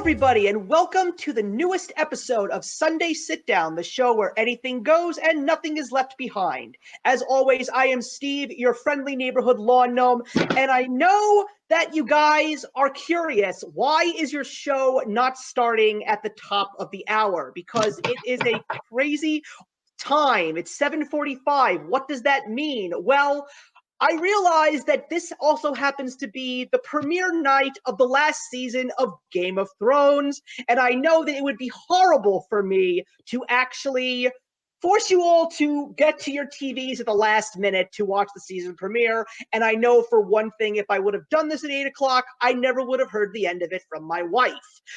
everybody, and welcome to the newest episode of Sunday Sit Down, the show where anything goes and nothing is left behind. As always, I am Steve, your friendly neighborhood lawn gnome, and I know that you guys are curious, why is your show not starting at the top of the hour? Because it is a crazy time. It's 7:45. What does that mean? Well, I realize that this also happens to be the premiere night of the last season of Game of Thrones, and I know that it would be horrible for me to actually force you all to get to your TVs at the last minute to watch the season premiere. And I know for one thing, if I would have done this at 8 o'clock, I never would have heard the end of it from my wife.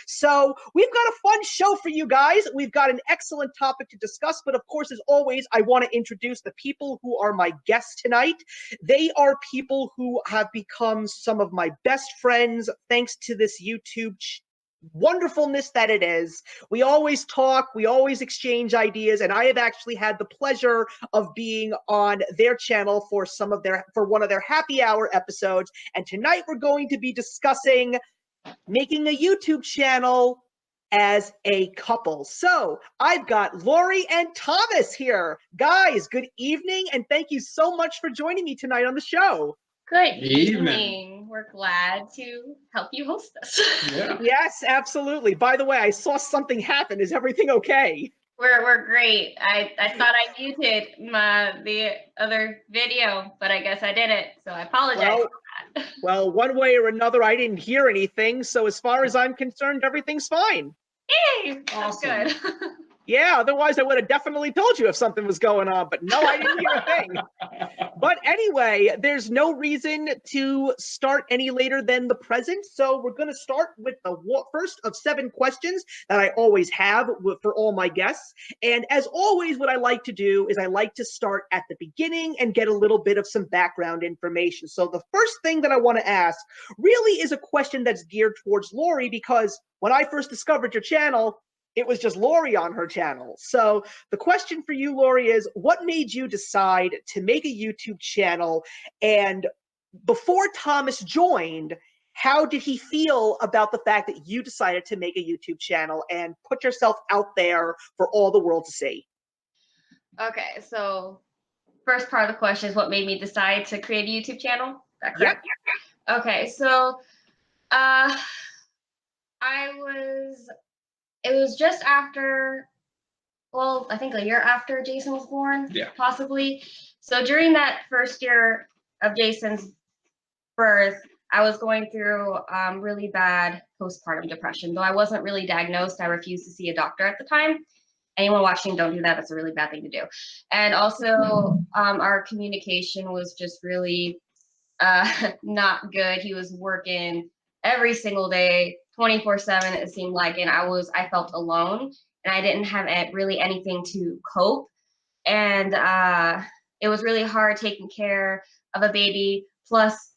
So we've got a fun show for you guys. We've got an excellent topic to discuss. But of course, as always, I want to introduce the people who are my guests tonight. They are people who have become some of my best friends thanks to this YouTube wonderfulness that it is. We always talk, we always exchange ideas, and I have actually had the pleasure of being on their channel for one of their happy hour episodes. And tonight we're going to be discussing making a YouTube channel as a couple. So I've got Lori and Thomas here. Guys, good evening, and thank you so much for joining me tonight on the show. Good evening. We're glad to help you host this. Yeah. Yes, absolutely. By the way, I saw something happen. Is everything okay? We're great. I thought I muted the other video, but I guess I didn't, so I apologize for that. Well, one way or another, I didn't hear anything, so as far as I'm concerned, everything's fine. Yay! That's Awesome. good. Yeah, otherwise I would have definitely told you if something was going on, but no, I didn't hear a thing. But anyway, there's no reason to start any later than the present, so we're going to start with the first of 7 questions that I always have for all my guests. And as always, what I like to do is I like to start at the beginning and get a little bit of some background information. So the first thing that I want to ask really is a question that's geared towards Lori, because when I first discovered your channel, it was just Lori on her channel. So the question for you, Lori, is what made you decide to make a YouTube channel? And before Thomas joined, how did he feel about the fact that you decided to make a YouTube channel and put yourself out there for all the world to see? Okay, so first part of the question is what made me decide to create a YouTube channel? Is that correct? Yep. Okay, so it was just after, well, I think a year after Jason was born, possibly. So during that first year of Jason's birth, I was going through really bad postpartum depression. Though I wasn't really diagnosed, I refused to see a doctor at the time. Anyone watching, don't do that. That's a really bad thing to do. And also, our communication was just really not good. He was working every single day, 24/7, it seemed like, and I felt alone, and I didn't have really anything to cope. And it was really hard taking care of a baby plus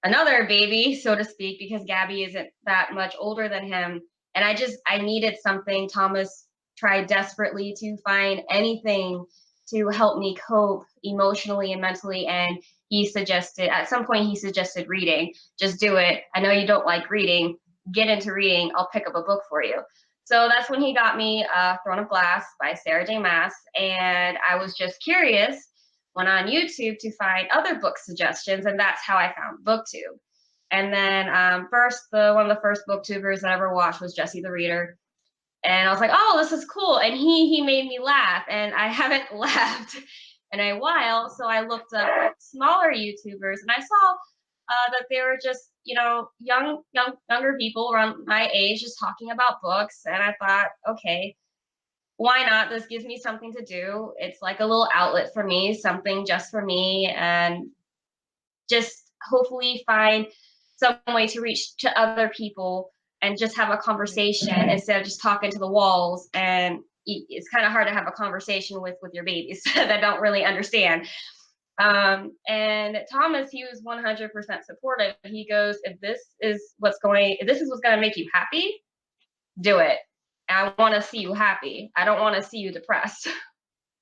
another baby, so to speak, because Gabby isn't that much older than him. And I needed something. Thomas tried desperately to find anything to help me cope emotionally and mentally, and at some point he suggested reading. Just do it. I know you don't like reading. Get into reading. I'll pick up a book for you. So that's when he got me Throne of Glass by Sarah J. Maas, and I was just curious, went on YouTube to find other book suggestions, and that's how I found BookTube. And then one of the first booktubers that I ever watched was Jesse the Reader. And I was like, oh, this is cool. And he made me laugh, and I haven't laughed in a while. So I looked up smaller YouTubers, and I saw that they were just, younger people around my age just talking about books. And I thought, okay, why not? This gives me something to do. It's like a little outlet for me, something just for me, and just hopefully find some way to reach to other people and just have a conversation instead of just talking to the walls. And it's kind of hard to have a conversation with your babies that don't really understand. And Thomas, he was 100% supportive. He goes, if this is what's going to make you happy, do it. I want to see you happy. I don't want to see you depressed.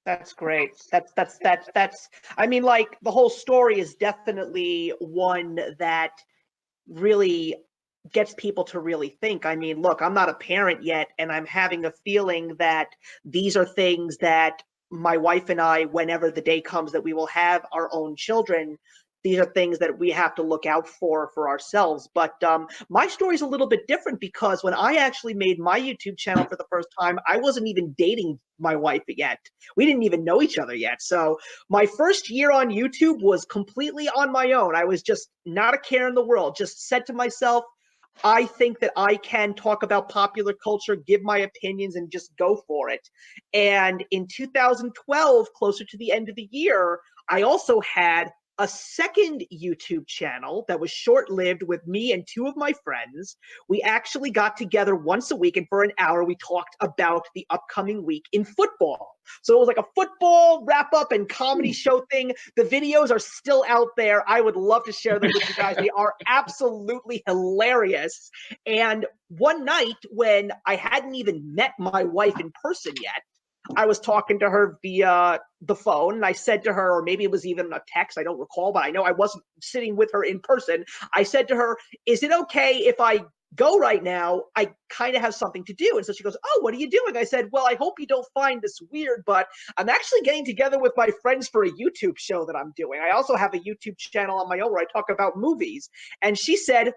That's great. That's I mean, like, the whole story is definitely one that really gets people to really think. I mean, look, I'm not a parent yet, and I'm having a feeling that these are things that my wife and I, whenever the day comes that we will have our own children, these are things that we have to look out for ourselves. But my story is a little bit different, because when I actually made my YouTube channel for the first time, I wasn't even dating my wife yet. We didn't even know each other yet. So my first year on YouTube was completely on my own. I was just not a care in the world, just said to myself, I think that I can talk about popular culture, give my opinions, and just go for it. And in 2012, closer to the end of the year, I also had a second YouTube channel that was short-lived with me and two of my friends. We actually got together once a week, and for an hour, we talked about the upcoming week in football. So it was like a football wrap-up and comedy show thing. The videos are still out there. I would love to share them with you guys. They are absolutely hilarious. And one night, when I hadn't even met my wife in person yet, I was talking to her via the phone, and I said to her, or maybe it was even a text, I don't recall, but I know I wasn't sitting with her in person. I said to her, is it okay if I go right now? I kind of have something to do. And so she goes, oh, what are you doing? I said, well, I hope you don't find this weird, but I'm actually getting together with my friends for a YouTube show that I'm doing. I also have a YouTube channel on my own where I talk about movies. And she said,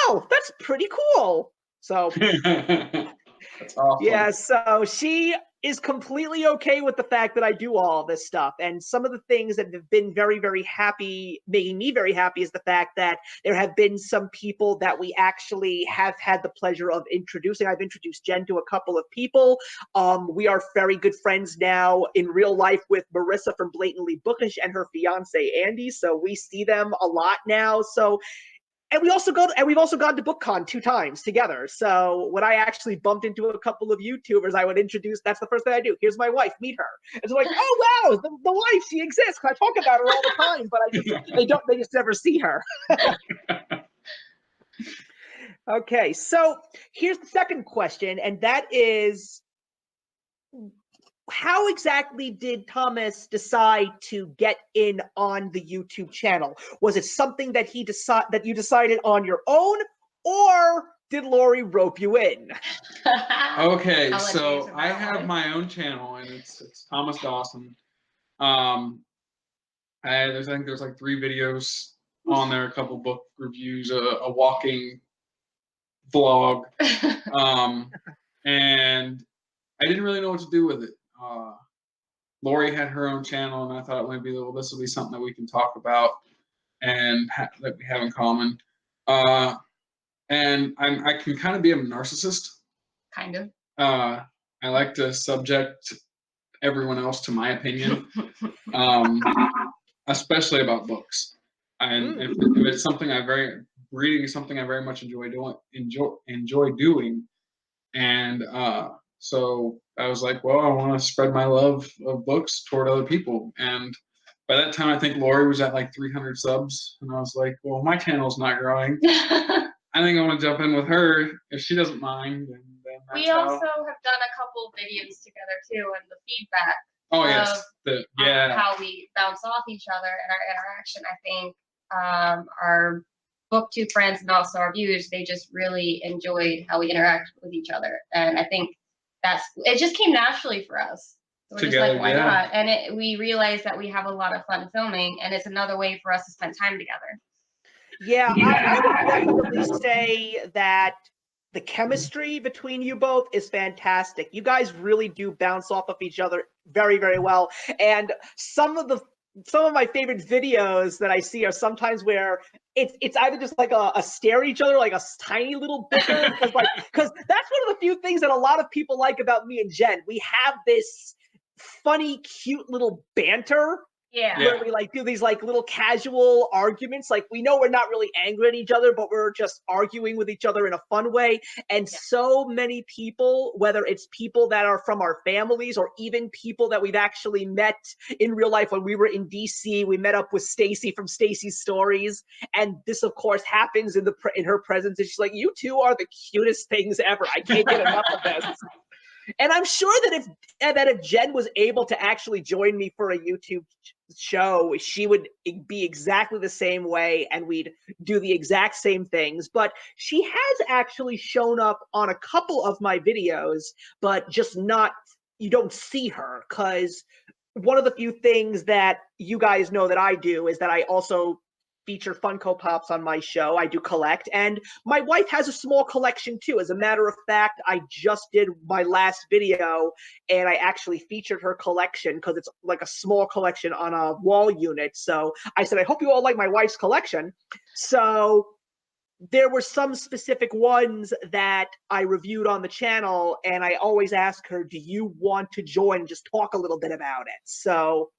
wow, that's pretty cool. So that's awesome. Yeah, so she is completely okay with the fact that I do all this stuff. And some of the things that have been very, very happy, making me very happy, is the fact that there have been some people that we actually have had the pleasure of introducing. I've introduced Jen to a couple of people. We are very good friends now in real life with Marissa from Blatantly Bookish and her fiance, Andy. So we see them a lot now. So and we've also gone to BookCon 2 times together. So when I actually bumped into a couple of YouTubers, I would introduce, that's the first thing I do. Here's my wife, meet her. And so like, oh wow, the wife, she exists. I talk about her all the time, but they just never see her. Okay, so here's the second question, and that is, how exactly did Thomas decide to get in on the YouTube channel? Was it something that you decided on your own, or did Lori rope you in? Okay, so I have my own channel, and it's Thomas Dawson. I think there's like 3 videos on there, a couple book reviews, a walking vlog, and I didn't really know what to do with it. Lori had her own channel, and I thought maybe, well, this will be something that we can talk about and that we have in common. And I can kind of be a narcissist. Kind of. I like to subject everyone else to my opinion, especially about books. And if it's something reading is something I very much enjoy doing, and so I was like, well, I want to spread my love of books toward other people. And by that time, I think Lori was at like 300 subs, and I was like, well, my channel's not growing. I think I want to jump in with her if she doesn't mind. And then we also have done a couple videos together too, and the feedback. Oh yes, how we bounce off each other and our interaction. I think our BookTube friends and also our viewers, they just really enjoyed how we interact with each other, and I think it just came naturally for us. So we're together, just like, why not? And we realized that we have a lot of fun filming, and it's another way for us to spend time together. Yeah, I would definitely say that the chemistry between you both is fantastic. You guys really do bounce off of each other very, very well. And some of my favorite videos that I see are sometimes where it's either just like a stare at each other, like a tiny little bicker, because that's one of the few things that a lot of people like about me and Jen. We have this funny, cute little banter. Yeah. Where we like do these like little casual arguments. Like, we know we're not really angry at each other, but we're just arguing with each other in a fun way. And so many people, whether it's people that are from our families or even people that we've actually met in real life, when we were in DC, we met up with Stacy from Stacy's Stories. And this, of course, happens in her presence. And she's like, you two are the cutest things ever. I can't get enough of this. And I'm sure that if Jen was able to actually join me for a YouTube show, she would be exactly the same way, and we'd do the exact same things. But she has actually shown up on a couple of my videos, but just not, you don't see her, because one of the few things that you guys know that I do is that I also feature Funko Pops on my show. I do collect, and my wife has a small collection too. As a matter of fact, I just did my last video and I actually featured her collection because it's like a small collection on a wall unit. So I said, I hope you all like my wife's collection. So there were some specific ones that I reviewed on the channel, and I always ask her, do you want to join and just talk a little bit about it? So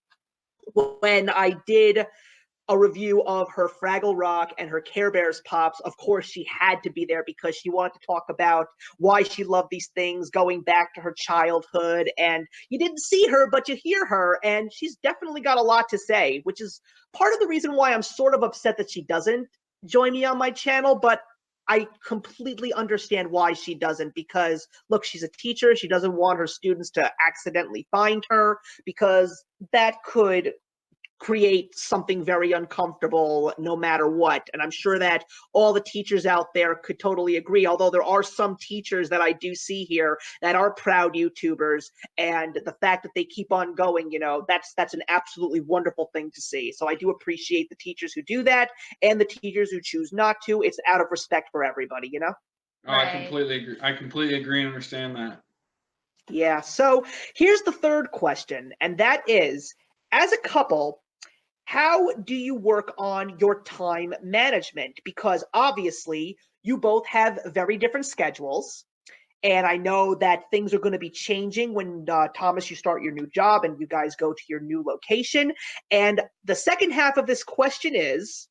when I did a review of her Fraggle Rock and her Care Bears Pops, of course she had to be there because she wanted to talk about why she loved these things going back to her childhood. And you didn't see her, but you hear her, and she's definitely got a lot to say, which is part of the reason why I'm sort of upset that she doesn't join me on my channel. But I completely understand why she doesn't, because look, she's a teacher. She doesn't want her students to accidentally find her, because that could create something very uncomfortable no matter what. And I'm sure that all the teachers out there could totally agree, although there are some teachers that I do see here that are proud YouTubers, and the fact that they keep on going, you know, that's an absolutely wonderful thing to see. So I do appreciate the teachers who do that, and the teachers who choose not to. It's out of respect for everybody, you know? Oh, right. I completely agree. I completely agree and understand that. Yeah, so here's the third question, and that is, as a couple, how do you work on your time management? Because obviously you both have very different schedules. And I know that things are going to be changing when, Thomas, you start your new job and you guys go to your new location. And the second half of this question is,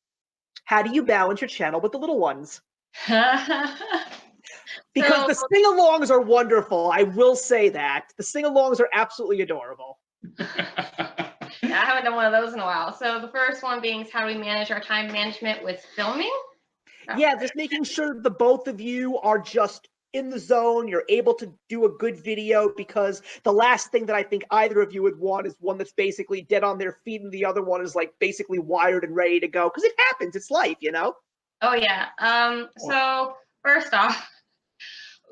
how do you balance your channel with the little ones? Because the sing-alongs are wonderful. I will say that. The sing-alongs are absolutely adorable. I haven't done one of those in a while. So the first one being, how do we manage our time management with filming? Yeah, just making sure that the both of you are just in the zone. You're able to do a good video, because the last thing that I think either of you would want is one that's basically dead on their feet and the other one is like basically wired and ready to go, because it happens. It's life, you know? Oh, yeah. So first off,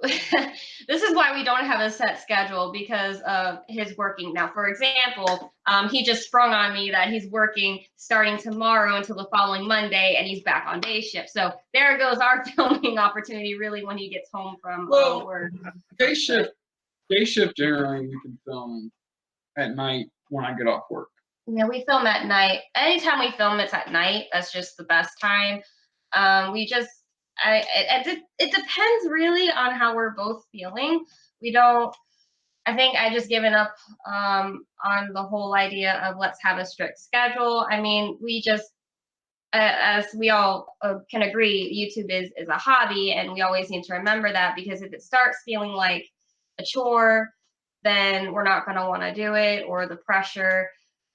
this is why we don't have a set schedule, because of his working. Now, for example, he just sprung on me that he's working starting tomorrow until the following Monday, and he's back on day shift. So there goes our filming opportunity, really, when he gets home from work. Day shift generally we can film at night when I get off work. Yeah, we film at night. Anytime we film, it's at night. That's just the best time. It depends really on how we're both feeling. I think I just given up on the whole idea of let's have a strict schedule. I mean, we just, as we all can agree, YouTube is a hobby, and we always need to remember that, because if it starts feeling like a chore, then we're not going to want to do it, or the pressure,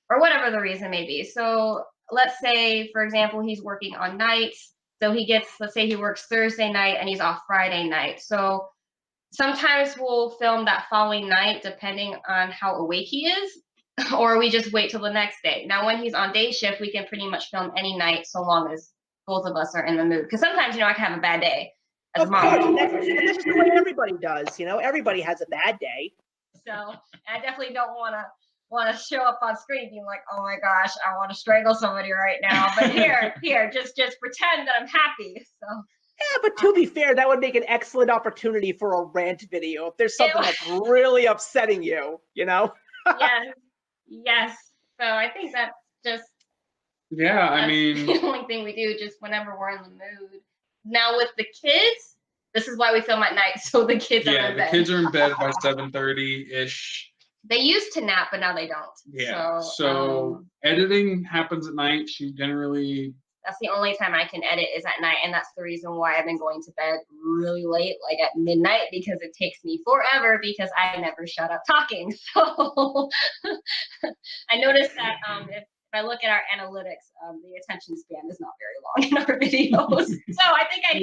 or whatever the reason may be. So let's say, for example, he's working on nights. So let's say he works Thursday night and he's off Friday night. So sometimes we'll film that following night, depending on how awake he is, or we just wait till the next day. Now, when he's on day shift, we can pretty much film any night, so long as both of us are in the mood. Because sometimes, I can have a bad day as a mom. Of course, that's just the way everybody does. Everybody has a bad day. So I definitely don't want to show up on screen being like, oh my gosh, I want to strangle somebody right now. But here, just pretend that I'm happy. So yeah, but to be fair, that would make an excellent opportunity for a rant video if there's something that's really upsetting you, Yes. So I think that's just the only thing we do, just whenever we're in the mood. Now with the kids, this is why we film at night, so the kids are in bed. Yeah, the kids are in bed by 7:30-ish. They used to nap, but now they don't. Yeah. So editing happens at night. She generally. That's the only time I can edit is at night, and that's the reason why I've been going to bed really late, like at midnight, because it takes me forever, because I never shut up talking. So I noticed that if I look at our analytics, the attention span is not very long in our videos. So I think I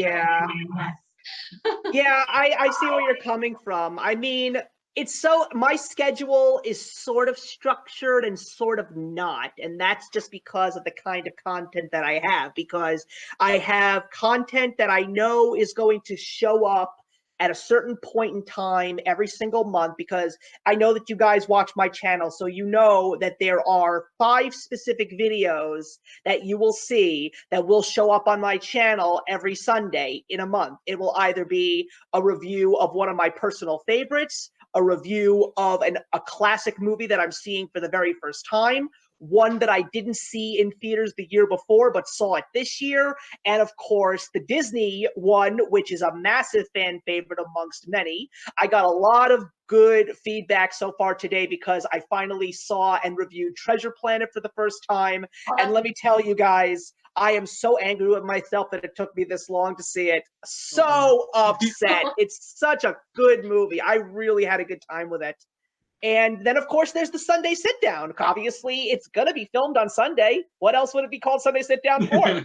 Yeah, I see where you're coming from. I mean, it's so, my schedule is sort of structured and sort of not, and that's just because of the kind of content that I have, because I have content that I know is going to show up at a certain point in time every single month, because I know that you guys watch my channel, so you know that there are 5 specific videos that you will see that will show up on my channel every Sunday in a month. It will either be a review of one of my personal favorites, a review of a classic movie that I'm seeing for the very first time, one that I didn't see in theaters the year before but saw it this year, and of course the Disney one, which is a massive fan favorite amongst many. I got a lot of good feedback so far today because I finally saw and reviewed Treasure Planet for the first time, and let me tell you guys, I am so angry with myself that it took me this long to see it. So upset. It's such a good movie. I really had a good time with it. And then, of course, there's the Sunday Sit Down. Obviously, it's going to be filmed on Sunday. What else would it be called Sunday Sit Down for?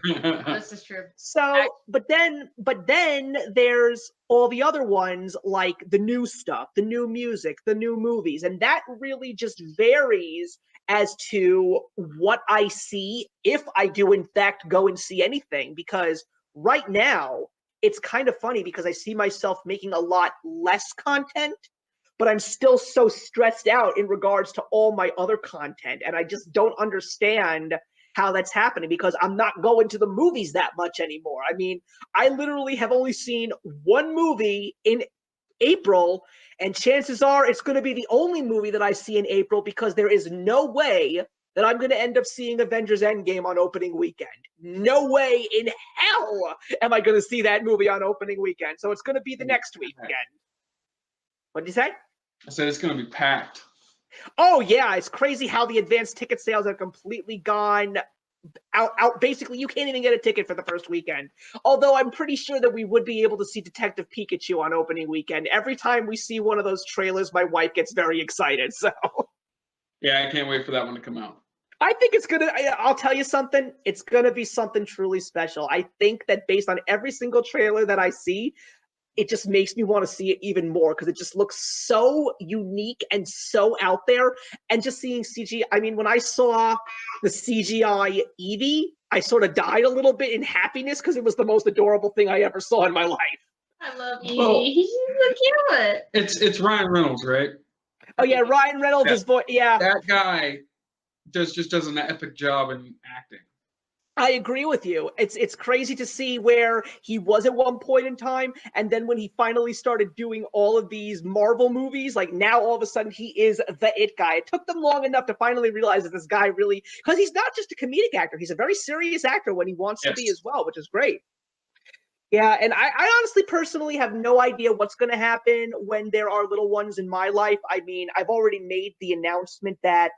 This is true. So, but then there's all the other ones, like the new stuff, the new music, the new movies. And that really just varies as to what I see, if I do, in fact, go and see anything. Because right now, it's kind of funny because I see myself making a lot less content, but I'm still so stressed out in regards to all my other content. And I just don't understand how that's happening because I'm not going to the movies that much anymore. I mean, I literally have only seen one movie in April, and chances are it's going to be the only movie that I see in April because there is no way that I'm going to end up seeing Avengers Endgame on opening weekend. No way in hell am I going to see that movie on opening weekend. So it's going to be the next weekend. What did you say? I said it's going to be packed. Oh, yeah. It's crazy how the advanced ticket sales have completely gone out. Basically, you can't even get a ticket for the first weekend. Although I'm pretty sure that we would be able to see Detective Pikachu on opening weekend. Every time we see one of those trailers, my wife gets very excited. So, yeah, I can't wait for that one to come out. I think it's going to, I'll tell you something, it's going to be something truly special. I think that based on every single trailer that I see, it just makes me want to see it even more because it just looks so unique and so out there. And just seeing CGI, I mean, when I saw the CGI Eevee, I sort of died a little bit in happiness because it was the most adorable thing I ever saw in my life. I love Eevee. Well, he's so cute. It's Ryan Reynolds, right? Oh yeah, Ryan Reynolds is voice. Yeah, that guy just does an epic job in acting. I agree with you. It's crazy to see where he was at one point in time, and then when he finally started doing all of these Marvel movies, like now all of a sudden he is the it guy. It took them long enough to finally realize that this guy really, because he's not just a comedic actor, he's a very serious actor when he wants to be as well, which is great. Yeah, and I honestly personally have no idea what's going to happen when there are little ones in my life. I mean, I've already made the announcement that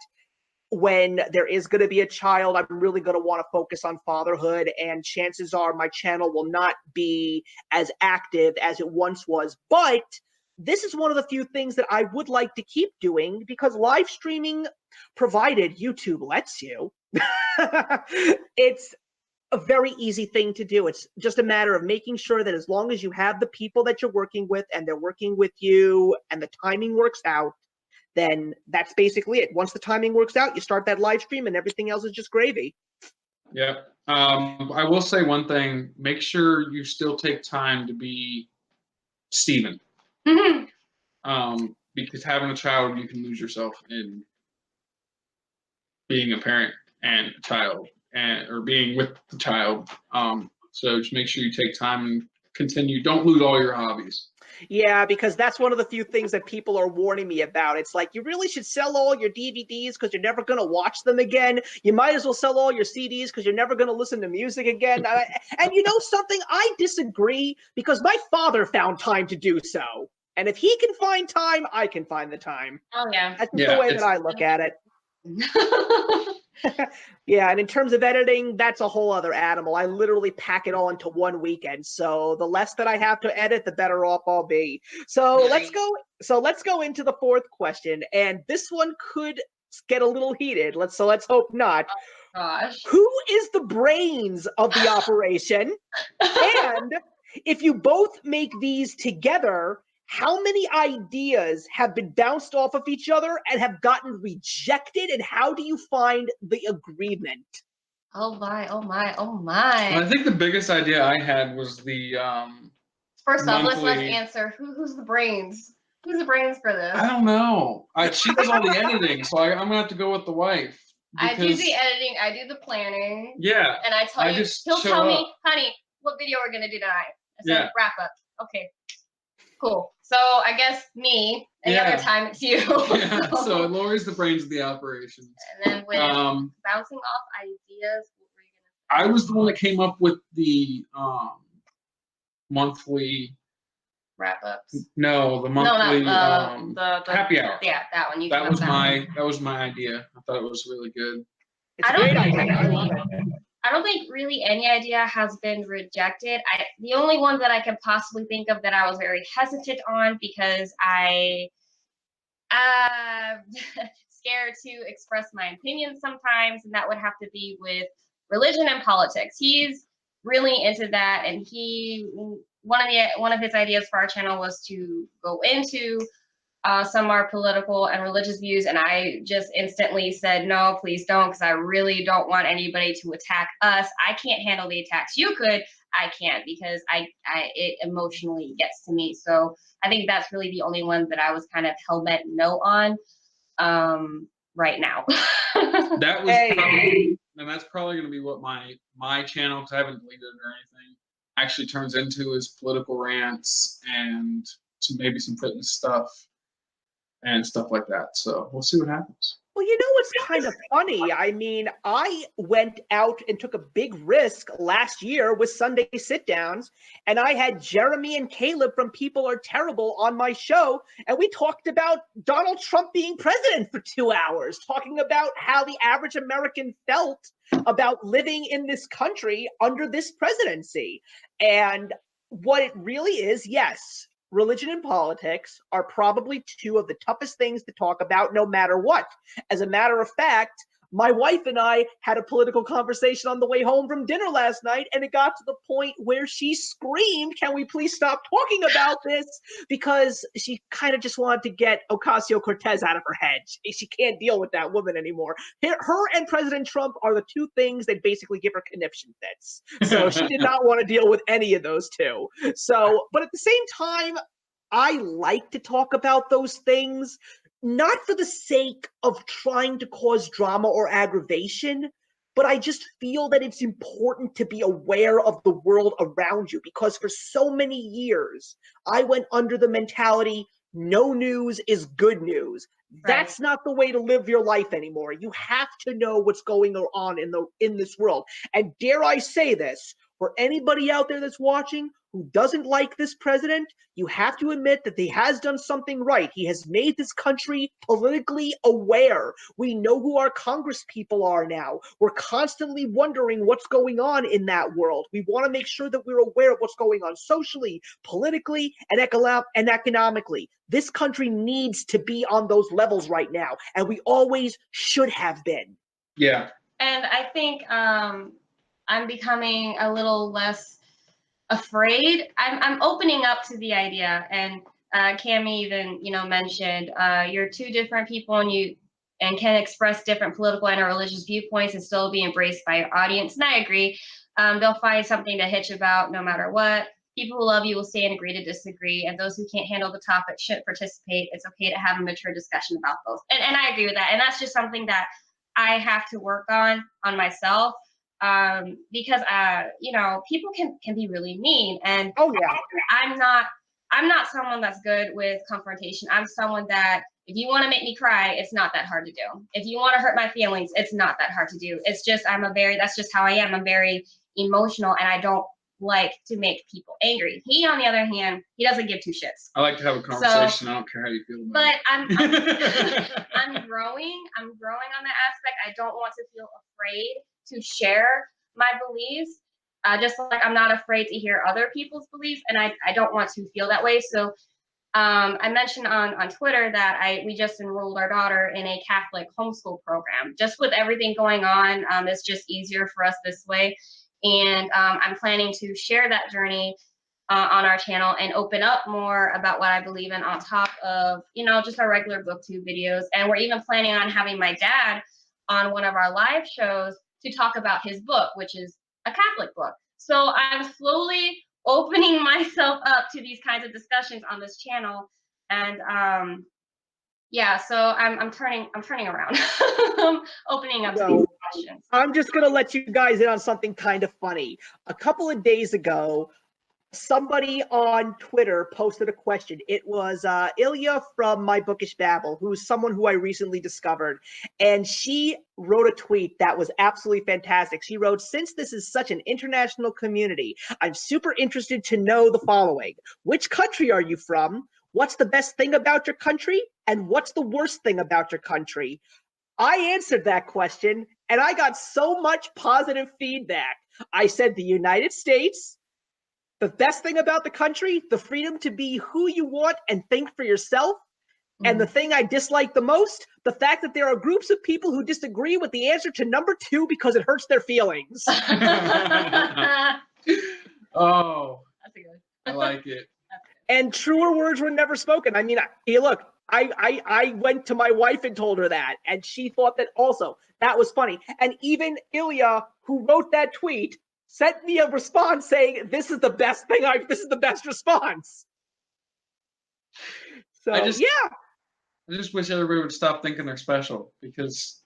when there is going to be a child, I'm really going to want to focus on fatherhood, and chances are my channel will not be as active as it once was. But this is one of the few things that I would like to keep doing because live streaming, provided YouTube lets you, it's a very easy thing to do. It's just a matter of making sure that as long as you have the people that you're working with and they're working with you and the timing works out, then that's basically it. Once the timing works out, you start that live stream and everything else is just gravy. Yeah. I will say one thing. Make sure you still take time to be Steven. Mm-hmm. Because having a child, you can lose yourself in being a parent and a child or being with the child. So just make sure you take time and continue. Don't lose all your hobbies. Yeah, because that's one of the few things that people are warning me about. It's like, you really should sell all your DVDs because you're never going to watch them again. You might as well sell all your CDs because you're never going to listen to music again. And you know something? I disagree because my father found time to do so. And if he can find time, I can find the time. Oh, yeah. That's the way that I look at it. Yeah, and in terms of editing, that's a whole other animal. I literally pack it all into one weekend. So the less that I have to edit, the better off I'll be. So let's go into the fourth question, and this one could get a little heated. Let's hope not. Oh, gosh. Who is the brains of the operation? And if you both make these together, how many ideas have been bounced off of each other and have gotten rejected, and how do you find the agreement? Oh my, oh my, oh my. Well, I think the biggest idea I had was the First off, let's monthly- answer. Who's the brains? Who's the brains for this? I don't know. She does all the editing, so I'm gonna have to go with the wife. I do the editing, I do the planning. Yeah. And I tell you, he'll tell me, honey, what video we're gonna do tonight. I said, wrap up. Okay, cool. So I guess me, any other time it's you. Yeah, so Lori's the brains of the operations. And then with bouncing off ideas, what were you gonna say? I was the one that came up with the monthly wrap-ups. No, the monthly the happy hour. Yeah, that one. That was my idea. I thought it was really good. It's a great idea. I don't think really any idea has been rejected. The only one that I can possibly think of that I was very hesitant on because I scared to express my opinion sometimes, and that would have to be with religion and politics. He's really into that, and one of his ideas for our channel was to go into some of our political and religious views, and I just instantly said, no, please don't, because I really don't want anybody to attack us. I can't handle the attacks. You could, I can't, because it emotionally gets to me. So I think that's really the only one that I was kind of hell-bent no on right now. That was probably, and that's probably going to be what my channel, because I haven't deleted it or anything, actually turns into, is political rants and maybe some fitness stuff and stuff like that. So we'll see what happens. Well, you know what's kind of funny? I mean, I went out and took a big risk last year with Sunday sit-downs, and I had Jeremy and Caleb from People Are Terrible on my show, and we talked about Donald Trump being president for 2 hours, talking about how the average American felt about living in this country under this presidency. And what it really is, yes, religion and politics are probably two of the toughest things to talk about no matter what. As a matter of fact, my wife and I had a political conversation on the way home from dinner last night, and it got to the point where she screamed, can we please stop talking about this? Because she kind of just wanted to get Ocasio-Cortez out of her head. She can't deal with that woman anymore. Her and President Trump are the two things that basically give her conniption fits. So she did not want to deal with any of those two. So, but at the same time, I like to talk about those things, not for the sake of trying to cause drama or aggravation, but I just feel that it's important to be aware of the world around you, because for so many years, I went under the mentality, no news is good news. Right. That's not the way to live your life anymore. You have to know what's going on in this world. And dare I say this, for anybody out there that's watching who doesn't like this president, you have to admit that he has done something right. He has made this country politically aware. We know who our Congress people are now. We're constantly wondering what's going on in that world. We want to make sure that we're aware of what's going on socially, politically, and economically. This country needs to be on those levels right now, and we always should have been. Yeah. And I think I'm becoming a little less afraid. I'm opening up to the idea, and Cammie even mentioned you're two different people, and can express different political and religious viewpoints and still be embraced by your audience. And I agree. They'll find something to hitch about no matter what. People who love you will stay and agree to disagree, and those who can't handle the topic shouldn't participate. It's okay to have a mature discussion about both. And I agree with that. And that's just something that I have to work on myself. Because people can be really mean, and I'm not someone that's good with confrontation. I'm someone that if you want to make me cry, it's not that hard to do. If you want to hurt my feelings, it's not that hard to do. It's just that's just how I am. I'm very emotional, and I don't like to make people angry. He, on the other hand, he doesn't give two shits. I like to have a conversation. I don't care how you feel about it. But I'm growing. I'm growing on that aspect. I don't want to feel afraid to share my beliefs, just like I'm not afraid to hear other people's beliefs, and I don't want to feel that way. So I mentioned on Twitter that we just enrolled our daughter in a Catholic homeschool program. Just with everything going on, it's just easier for us this way. And I'm planning to share that journey on our channel and open up more about what I believe in on top of, you know, just our regular booktube videos. And we're even planning on having my dad on one of our live shows to talk about his book, which is a Catholic book. So I'm slowly opening myself up to these kinds of discussions on this channel. And yeah, so I'm turning around. I'm opening up to these questions. I'm just gonna let you guys in on something kind of funny. A couple of days ago, somebody on Twitter posted a question. It was Ilya from My Bookish Babble, who's someone who I recently discovered. And she wrote a tweet that was absolutely fantastic. She wrote, "Since this is such an international community, I'm super interested to know the following. Which country are you from? What's the best thing about your country? And what's the worst thing about your country?" I answered that question, and I got so much positive feedback. I said the United States. The best thing about the country, the freedom to be who you want and think for yourself. And the thing I dislike the most, the fact that there are groups of people who disagree with the answer to number 2 because it hurts their feelings. Oh, That's a good. I like it. And truer words were never spoken. I mean, hey, look, I went to my wife and told her that, and she thought that also. That was funny. And even Ilya, who wrote that tweet, sent me a response saying, this is the best thing this is the best response. So, I just wish everybody would stop thinking they're special, because,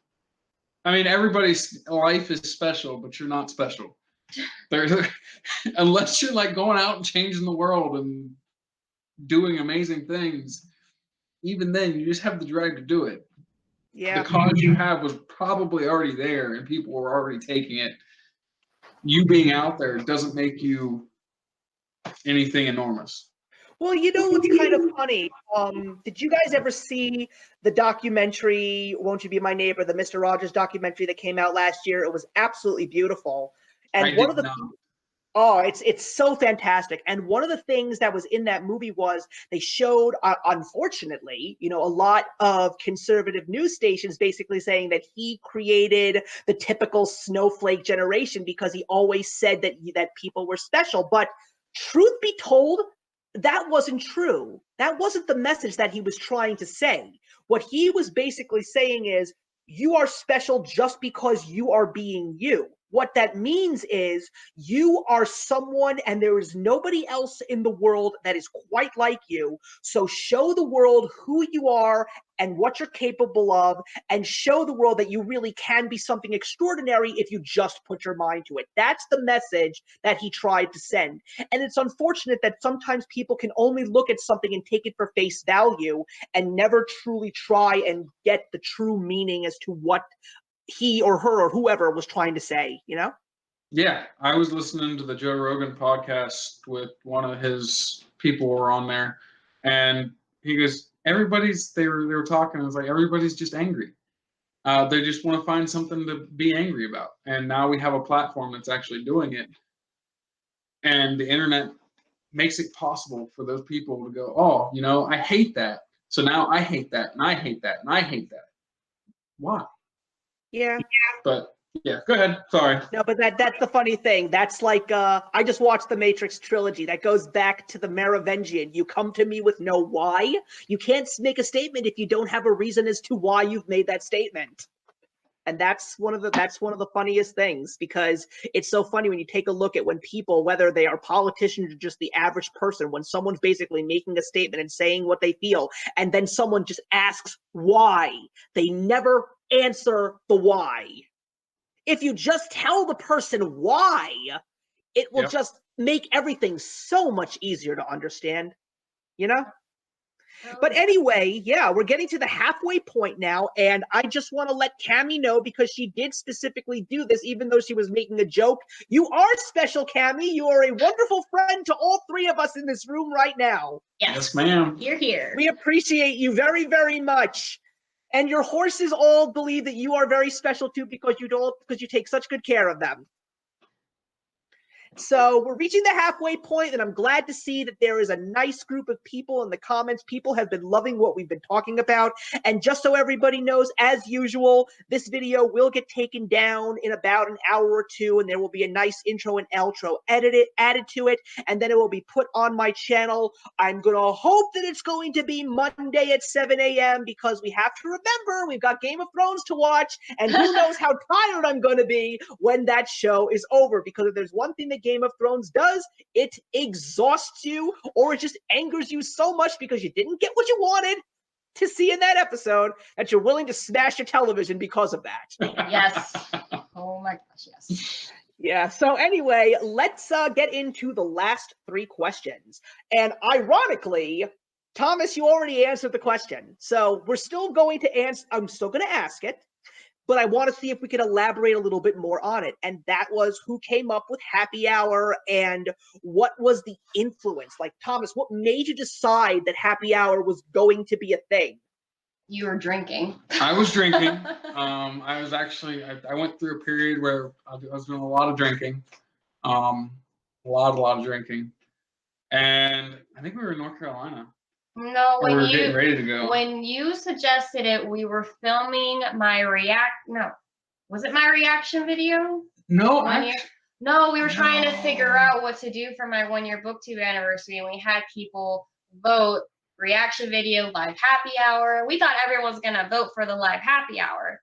I mean, everybody's life is special, but you're not special. Unless you're like going out and changing the world and doing amazing things, even then you just have the drive to do it. Yeah. The cause you have was probably already there and people were already taking it. You being out there doesn't make you anything enormous. Well, you know what's kind of funny? Did you guys ever see the documentary, Won't You Be My Neighbor, the Mr. Rogers documentary that came out last year? It was absolutely beautiful. And one of the it's so fantastic. And one of the things that was in that movie was they showed, unfortunately, you know, a lot of conservative news stations basically saying that he created the typical snowflake generation because he always said that people were special. But truth be told, that wasn't true. That wasn't the message that he was trying to say. What he was basically saying is, you are special just because you are being you. What that means is you are someone and there is nobody else in the world that is quite like you. So show the world who you are and what you're capable of, and show the world that you really can be something extraordinary if you just put your mind to it. That's the message that he tried to send. And it's unfortunate that sometimes people can only look at something and take it for face value and never truly try and get the true meaning as to what he or her or whoever was trying to say, you know? Yeah, I was listening to the Joe Rogan podcast with one of his people who were on there, and he goes, they were talking, and it's like, everybody's just angry. They just want to find something to be angry about. And now we have a platform that's actually doing it. And the internet makes it possible for those people to go, oh, you know, I hate that. So now I hate that, and I hate that, and I hate that. Why? Yeah. But yeah, go ahead. Sorry. No, but that's the funny thing. That's like I just watched the Matrix trilogy. That goes back to the Merovingian. You come to me with no why. You can't make a statement if you don't have a reason as to why you've made that statement. And that's one of the funniest things, because it's so funny when you take a look at when people, whether they are politicians or just the average person, when someone's basically making a statement and saying what they feel, and then someone just asks why, they never answer the why. If you just tell the person why, it will just make everything so much easier to understand, you know? But anyway, yeah, we're getting to the halfway point now, and I just want to let Cammie know, because she did specifically do this, even though she was making a joke. You are special, Cammie. You are a wonderful friend to all 3 of us in this room right now. Yes, ma'am. You're here. We appreciate you very, very much. And your horses all believe that you are very special too, because you take such good care of them. So we're reaching the halfway point, and I'm glad to see that there is a nice group of people in the comments. People have been loving what we've been talking about. And just so everybody knows, as usual, this video will get taken down in about an hour or two, and there will be a nice intro and outro added to it, and then it will be put on my channel. I'm going to hope that it's going to be Monday at 7 a.m. because we have to remember we've got Game of Thrones to watch, and who knows how tired I'm going to be when that show is over. Because if there's one thing that Game of Thrones does, it exhausts you, or it just angers you so much because you didn't get what you wanted to see in that episode that you're willing to smash your television because of that. Yes. Oh my gosh, yes. Yeah, so anyway, let's get into the last 3 questions. And ironically, Thomas, you already answered the question. So we're still going to answer, I'm still going to ask it, but I want to see if we can elaborate a little bit more on it. And that was who came up with Happy Hour and what was the influence? Like, Thomas, what made you decide that Happy Hour was going to be a thing? You were drinking. I was drinking. I was actually, I went through a period where I was doing a lot of drinking. A lot of drinking. And I think we were in North Carolina. No, we were getting ready to go. When you suggested it, we were filming my was it my reaction video? No, No, we were trying to figure out what to do for my 1-year booktube anniversary, and we had people vote reaction video, live happy hour. We thought everyone was gonna vote for the live happy hour.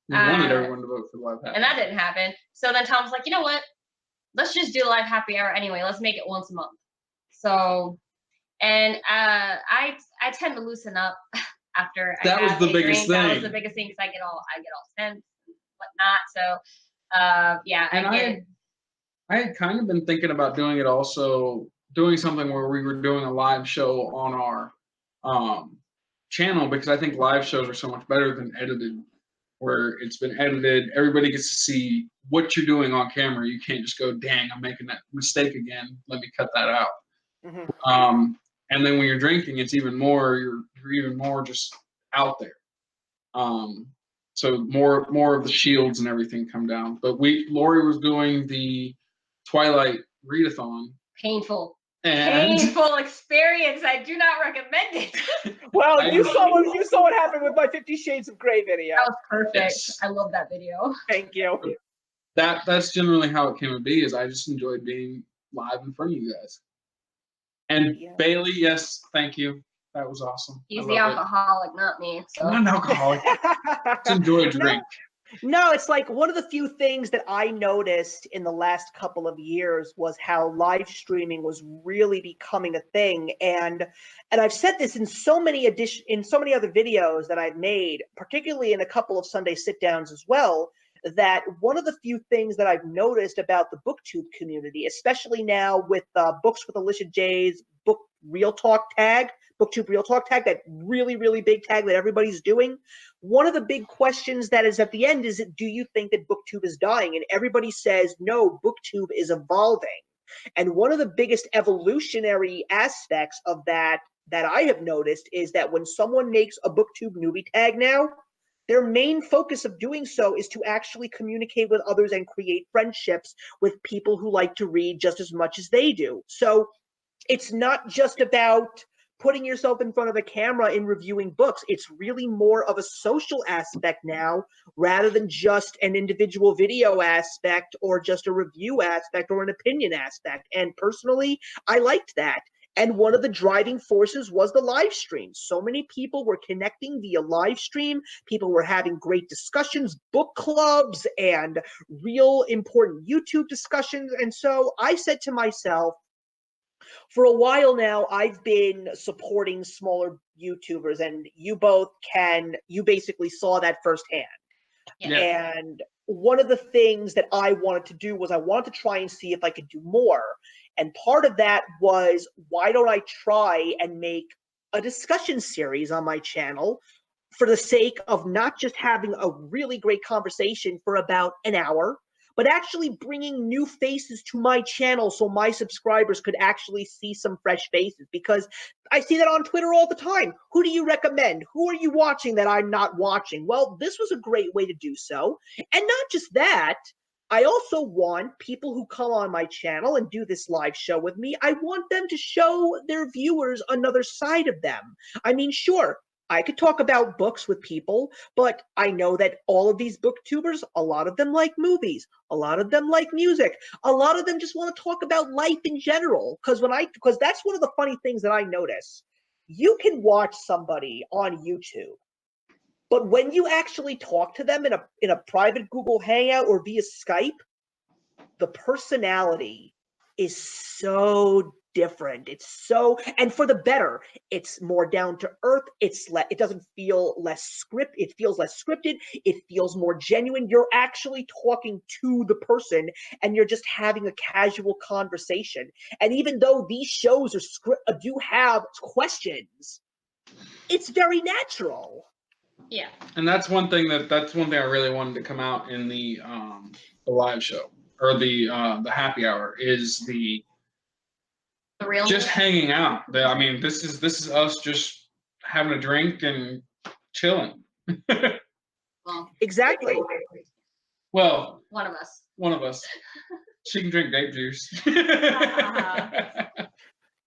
We wanted everyone to vote for the live happy hour. And that didn't happen. So then Tom's like, you know what? Let's just do live happy hour anyway. Let's make it once a month. So, and I tend to loosen up after that was the biggest thing. That was the biggest thing because I get all tense and whatnot. So, yeah. And I had kind of been thinking about doing it also, doing something where we were doing a live show on our channel, because I think live shows are so much better than edited, where it's been edited. Everybody gets to see what you're doing on camera. You can't just go, dang, I'm making that mistake again. Let me cut that out. Mm-hmm. And then when you're drinking, it's even more, you're even more just out there. So more of the shields and everything come down. But Lori was doing the Twilight readathon. Painful experience. I do not recommend it. Well, you saw what happened with my 50 Shades of Grey video. That was perfect. Yes. I love that video. Thank you. That's generally how it came to be, is I just enjoyed being live in front of you guys. And yeah. Bailey, yes, thank you. That was awesome. He's the alcoholic, not me. So. I'm not an alcoholic. Just enjoy a drink. No, it's like one of the few things that I noticed in the last couple of years was how live streaming was really becoming a thing. And I've said this in so many other videos that I've made, particularly in a couple of Sunday sit downs as well, that one of the few things that I've noticed about the booktube community, especially now with Books with Alicia J's book Real Talk tag, booktube Real Talk tag, that really, really big tag that everybody's doing. One of the big questions that is at the end is, do you think that booktube is dying? And everybody says, no, booktube is evolving. And one of the biggest evolutionary aspects of that I have noticed is that when someone makes a booktube newbie tag now, their main focus of doing so is to actually communicate with others and create friendships with people who like to read just as much as they do. So it's not just about putting yourself in front of a camera and reviewing books. It's really more of a social aspect now, rather than just an individual video aspect or just a review aspect or an opinion aspect. And personally, I liked that. And one of the driving forces was the live stream. So many people were connecting via live stream. People were having great discussions, book clubs, and real important YouTube discussions. And so I said to myself, for a while now, I've been supporting smaller YouTubers, and you basically saw that firsthand. Yeah. And one of the things that I wanted to do was I wanted to try and see if I could do more. And part of that was, why don't I try and make a discussion series on my channel for the sake of not just having a really great conversation for about an hour, but actually bringing new faces to my channel so my subscribers could actually see some fresh faces. Because I see that on Twitter all the time. Who do you recommend? Who are you watching that I'm not watching? Well, this was a great way to do so. And not just that, I also want people who come on my channel and do this live show with me, I want them to show their viewers another side of them. I mean, sure, I could talk about books with people, but I know that all of these booktubers, a lot of them like movies, a lot of them like music, a lot of them just want to talk about life in general. Because that's one of the funny things that I notice. You can watch somebody on YouTube, but when you actually talk to them in a private Google Hangout or via Skype, the personality is so different. And for the better. It's more down to earth. It doesn't feel less script. It feels less scripted. It feels more genuine. You're actually talking to the person, and you're just having a casual conversation. And even though these shows do have questions, it's very natural. Yeah. And that's one thing I really wanted to come out in the live show or the happy hour is the real just hanging out. I mean, this is us just having a drink and chilling. Well, exactly. Well, one of us. One of us. She can drink grape juice.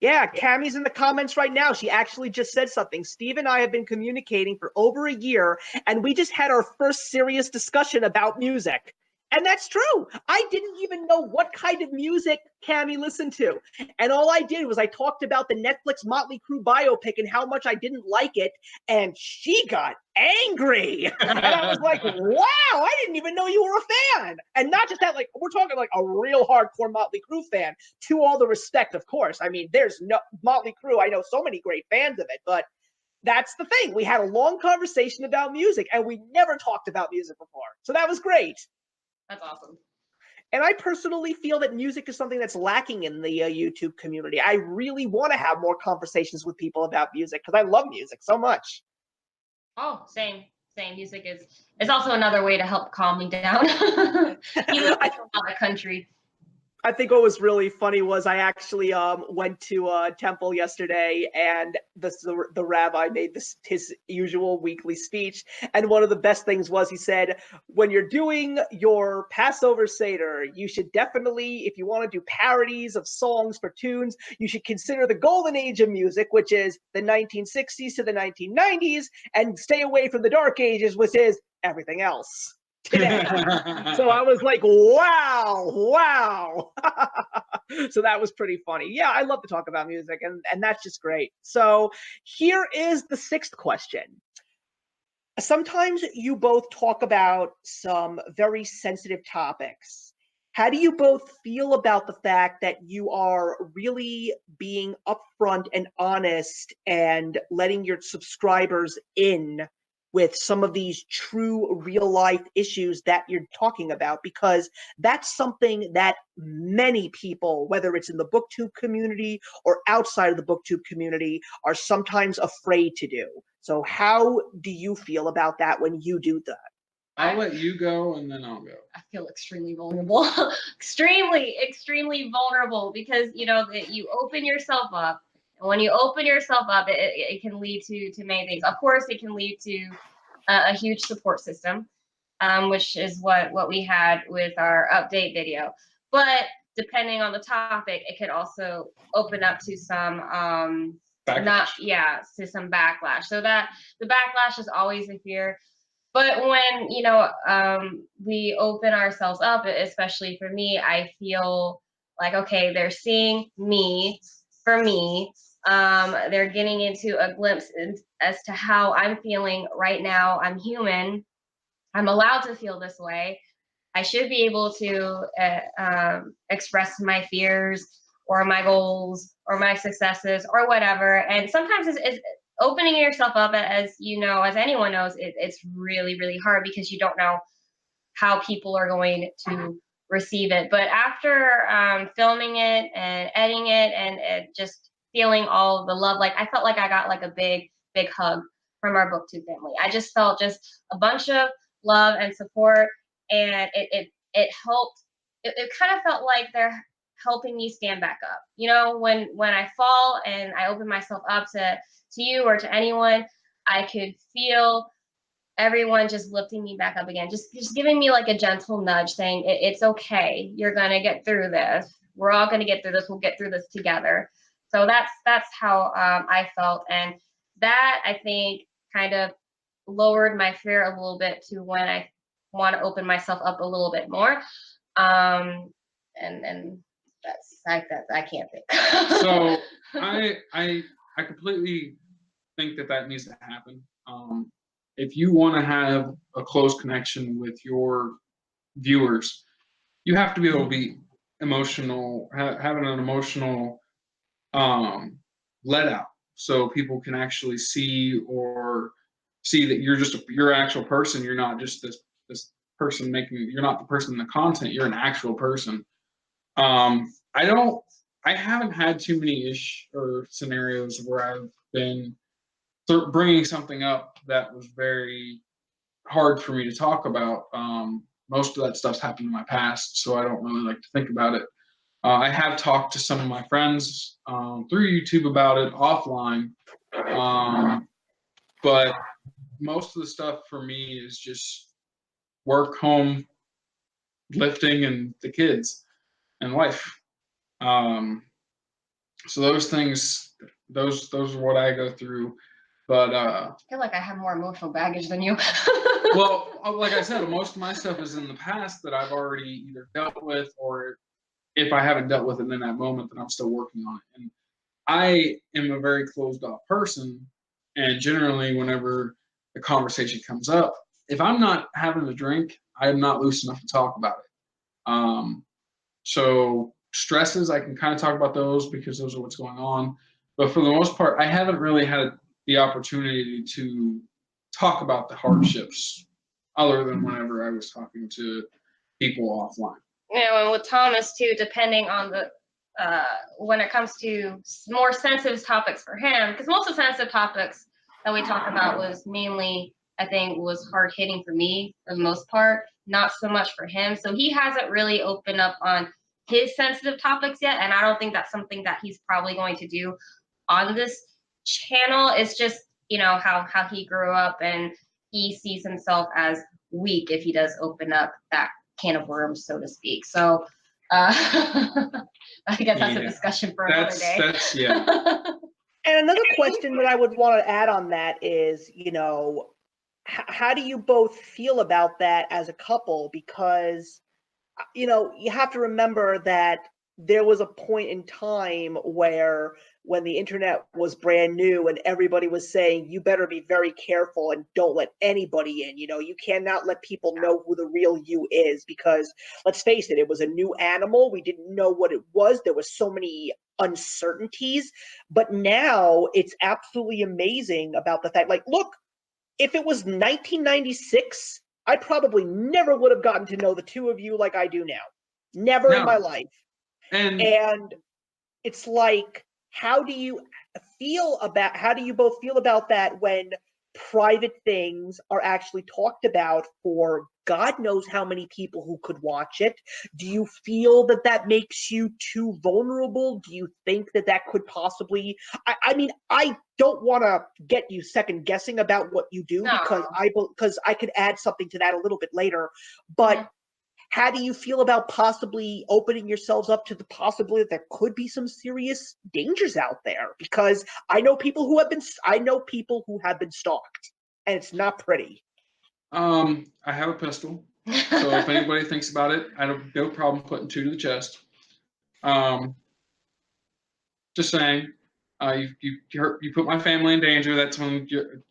Yeah, Cammie's in the comments right now. She actually just said something. Steve and I have been communicating for over a year, and we just had our first serious discussion about music. And that's true. I didn't even know what kind of music Cammie listened to. And all I did was I talked about the Netflix Motley Crue biopic and how much I didn't like it, and she got angry. And I was like, wow, I didn't even know you were a fan. And not just that, like, we're talking like a real hardcore Motley Crue fan, to all the respect, of course. I mean, there's no Motley Crue. I know so many great fans of it, but that's the thing. We had a long conversation about music, and we never talked about music before. So that was great. That's awesome. And I personally feel that music is something that's lacking in the YouTube community. I really want to have more conversations with people about music because I love music so much. Oh, same. Music is also another way to help calm me down. You live in the country. I think what was really funny was I actually went to temple yesterday, and the rabbi made his usual weekly speech, and one of the best things was he said, when you're doing your Passover Seder, you should definitely, if you want to do parodies of songs for tunes, you should consider the golden age of music, which is the 1960s to the 1990s, and stay away from the dark ages, which is everything else. Today. So I was like, wow. So that was pretty funny. Yeah, I love to talk about music, and that's just great. So here is the sixth question. Sometimes you both talk about some very sensitive topics. How do you both feel about the fact that you are really being upfront and honest and letting your subscribers in with some of these true real life issues that you're talking about? Because that's something that many people, whether it's in the booktube community or outside of the booktube community, are sometimes afraid to do. So how do you feel about that when you do that? I'll let you go and then I'll go. I feel extremely vulnerable. extremely vulnerable, because you open yourself up. And when you open yourself up, it can lead to many things. Of course, it can lead to a huge support system, which is what we had with our update video. But depending on the topic, it could also open up to some to some backlash. So that the backlash is always a fear. But when we open ourselves up, especially for me, I feel like, okay, they're seeing me for me. They're getting into a glimpse as to how I'm feeling right now. I'm human. I'm allowed to feel this way. I should be able to express my fears or my goals or my successes or whatever. And sometimes it's opening yourself up, as anyone knows, it's really, really hard because you don't know how people are going to receive it. But after filming it and editing it and just feeling all of the love, like I felt like I got like a big hug from our booktube family. I just felt just a bunch of love and support, and it helped. It kind of felt like they're helping me stand back up. When I fall and I open myself up to you or to anyone, I could feel everyone just lifting me back up again, just giving me like a gentle nudge saying, it's okay. You're going to get through this. We're all going to get through this. We'll get through this together. So that's how I felt. And that, I think, kind of lowered my fear a little bit to when I want to open myself up a little bit more. And I can't think. So I completely think that needs to happen. If you want to have a close connection with your viewers, you have to be able to be emotional, having an emotional let out, so people can actually see that you're just you're an actual person. You're not just this person you're not the person in the content. You're an actual person. I haven't had too many scenarios where I've been bringing something up that was very hard for me to talk about. Most of that stuff's happened in my past, so I don't really like to think about it. I have talked to some of my friends through YouTube about it offline, but most of the stuff for me is just work, home, lifting, and the kids and life. So those things, those are what I go through. But I feel like I have more emotional baggage than you. Well, like I said, most of my stuff is in the past that I've already either dealt with, or if I haven't dealt with it in that moment, then I'm still working on it. And I am a very closed off person, and generally whenever the conversation comes up, if I'm not having a drink, I'm not loose enough to talk about it. So stresses, I can kind of talk about those because those are what's going on. But for the most part, I haven't really had the opportunity to talk about the hardships other than whenever I was talking to people offline. And with Thomas too, depending on the when it comes to more sensitive topics for him, because most of the sensitive topics that we talk about was mainly, I think, was hard hitting for me for the most part, not so much for him. So he hasn't really opened up on his sensitive topics yet, and I don't think that's something that he's probably going to do on this channel. It's just, how he grew up, and he sees himself as weak if he does open up that can of worms, so to speak. So I guess that's a discussion for another day. And another question that I would want to add on that is, how do you both feel about that as a couple? Because, you have to remember that there was a point in time where when the internet was brand new and everybody was saying, you better be very careful and don't let anybody in. You cannot let people know who the real you is, because let's face it, it was a new animal. We didn't know what it was. There were so many uncertainties, but now it's absolutely amazing about the fact, like, look, if it was 1996, I probably never would have gotten to know the two of you like I do now. Never in my life. And it's like, how do you both feel about that when private things are actually talked about for God knows how many people who could watch it? Do you feel that makes you too vulnerable? Do you think that could possibly, I mean, I don't want to get you second guessing about what you do, because I could add something to that a little bit later, but how do you feel about possibly opening yourselves up to the possibility that there could be some serious dangers out there? Because I know people who have been stalked, and it's not pretty. I have a pistol, so if anybody thinks about it, I have no problem putting 2 to the chest. Just saying, you put my family in danger. That's when you're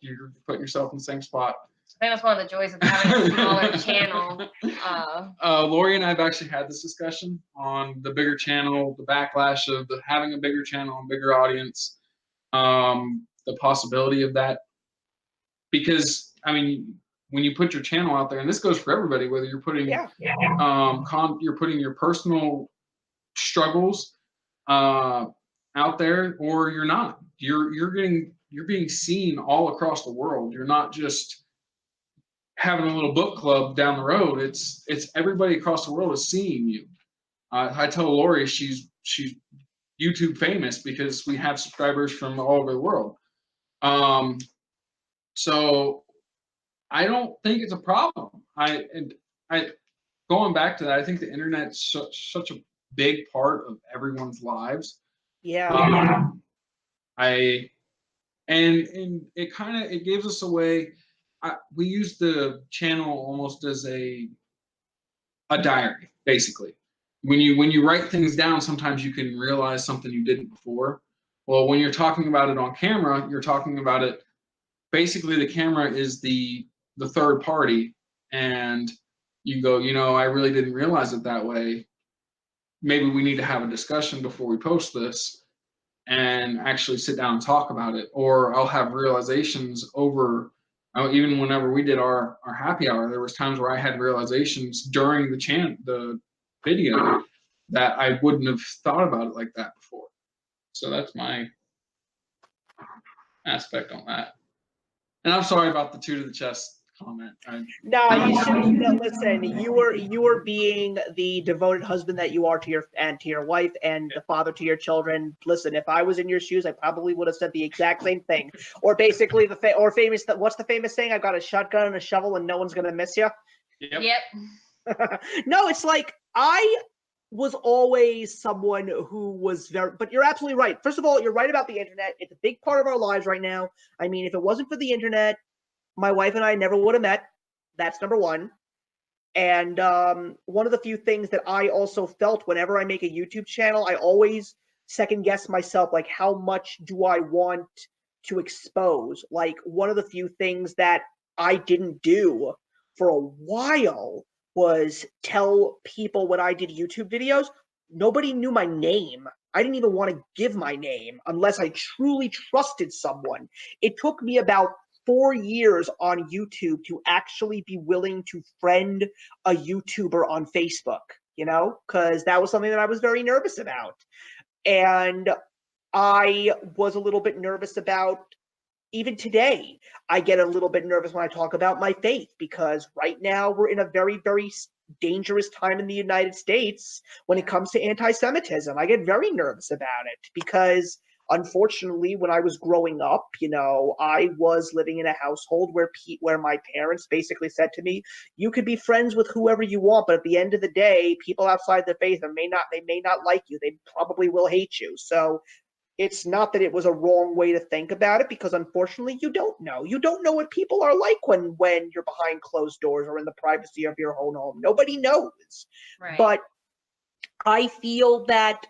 putting yourself in the same spot. I think that's one of the joys of having a smaller channel. Lori and I have actually had this discussion on the bigger channel, the backlash of having a bigger channel and bigger audience, the possibility of that. Because, I mean, when you put your channel out there, and this goes for everybody, whether you're putting you're putting your personal struggles out there or you're not, you're being seen all across the world. You're not just having a little book club down the road. It's everybody across the world is seeing you. I tell Lori she's YouTube famous because we have subscribers from all over the world. So I don't think it's a problem. Going back to that, I think the internet's such a big part of everyone's lives. Yeah. And it gives us a way. We use the channel almost as a diary, basically. When you write things down, sometimes you can realize something you didn't before. Well, when you're talking about it on camera, you're talking about it. Basically, the camera is the third party, and you go, I really didn't realize it that way. Maybe we need to have a discussion before we post this and actually sit down and talk about it. Or I'll have realizations over, even whenever we did our happy hour, there was times where I had realizations during the video that I wouldn't have thought about it like that before. So that's my aspect on that. And I'm sorry about the two to the chest comment. No, you shouldn't. Listen, you were being the devoted husband that you are to your wife and the father to your children. Listen, if I was in your shoes, I probably would have said the exact same thing. Or basically what's the famous saying? I've got a shotgun and a shovel and no one's gonna miss you. Yep. No, it's like I was always someone who was but you're absolutely right. First of all, you're right about the internet. It's a big part of our lives right now. I mean, if it wasn't for the internet, my wife and I never would have met. That's number one. And one of the few things that I also felt whenever I make a YouTube channel, I always second guess myself, like, how much do I want to expose? Like, one of the few things that I didn't do for a while was tell people when I did YouTube videos, nobody knew my name. I didn't even want to give my name unless I truly trusted someone. It took me about 4 years on YouTube to actually be willing to friend a YouTuber on Facebook, because that was something that I was very nervous about. And I was a little bit nervous about, even today, I get a little bit nervous when I talk about my faith, because right now we're in a very, very dangerous time in the United States when it comes to anti-Semitism. I get very nervous about it because, unfortunately, when I was growing up, I was living in a household where my parents basically said to me, you could be friends with whoever you want, but at the end of the day, people outside the faith may not like you. They probably will hate you. So it's not that it was a wrong way to think about it, because unfortunately you don't know. You don't know what people are like when you're behind closed doors or in the privacy of your own home. Nobody knows. Right. But I feel that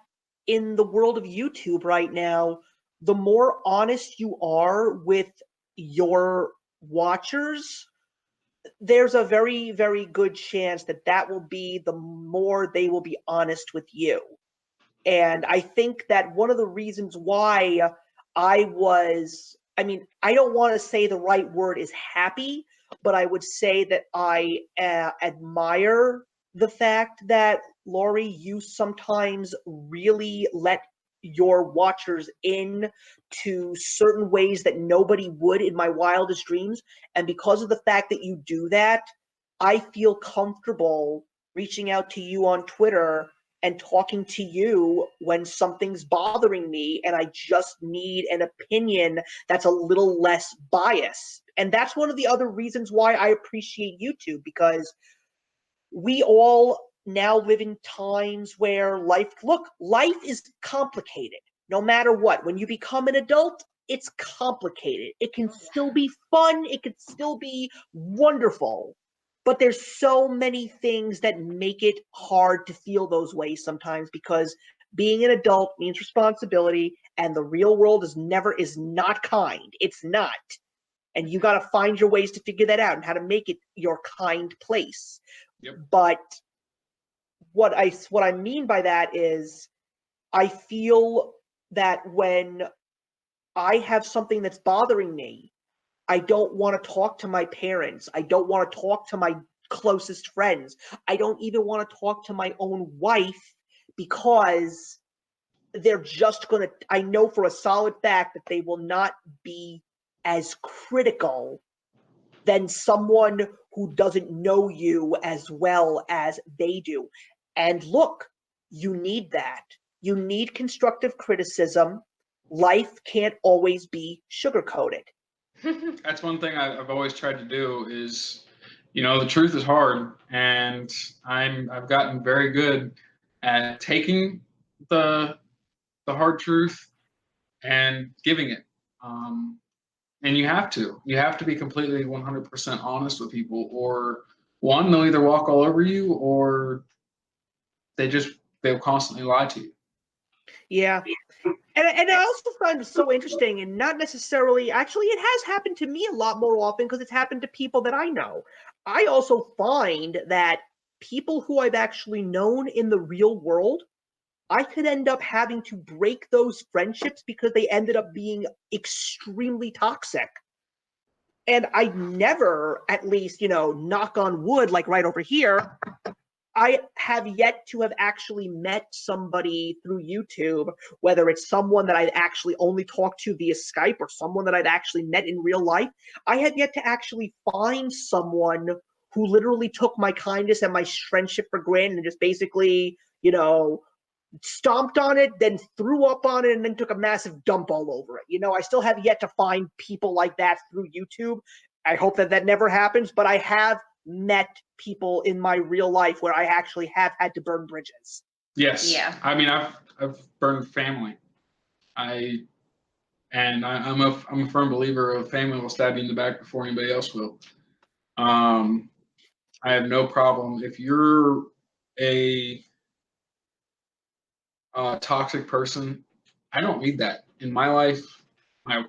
in the world of YouTube right now, the more honest you are with your watchers, there's a very, very good chance that will be the more they will be honest with you. And I think that one of the reasons why I don't want to say the right word is happy, but I would say that I admire the fact that, Lori, you sometimes really let your watchers in to certain ways that nobody would in my wildest dreams. And because of the fact that you do that, I feel comfortable reaching out to you on Twitter and talking to you when something's bothering me and I just need an opinion that's a little less biased. And that's one of the other reasons why I appreciate YouTube, because we all now live in times where life is complicated, no matter what. When you become an adult, it's complicated. It can still be fun. It can still be wonderful. But there's so many things that make it hard to feel those ways sometimes, because being an adult means responsibility, and the real world is not kind. It's not. And you got to find your ways to figure that out and how to make it your kind place. Yep. But what I mean by that is, I feel that when I have something that's bothering me, I don't want to talk to my parents. I don't want to talk to my closest friends. I don't even want to talk to my own wife, because they're just going to, I know for a solid fact that they will not be as critical than someone who doesn't know you as well as they do. And look, you need that. You need constructive criticism. Life can't always be sugar-coated. That's one thing I've always tried to do is, the truth is hard, and I've gotten very good at taking the hard truth and giving it. And you have to be completely 100% honest with people, or one, they'll either walk all over you, or they'll constantly lie to you. Yeah. And I also find it so interesting, and not necessarily, actually, it has happened to me a lot more often because it's happened to people that I know. I also find that people who I've actually known in the real world, I could end up having to break those friendships because they ended up being extremely toxic. And I never, at least, knock on wood, like right over here, I have yet to have actually met somebody through YouTube, whether it's someone that I'd actually only talked to via Skype or someone that I've actually met in real life. I have yet to actually find someone who literally took my kindness and my friendship for granted and just basically, stomped on it, then threw up on it, and then took a massive dump all over it. I still have yet to find people like that through YouTube. I hope that never happens, but I have met people in my real life where I actually have had to burn bridges. Yes. Yeah. I mean, I've burned family. I'm a firm believer of family will stab you in the back before anybody else will. I have no problem if you're a toxic person. I don't need that in my life. I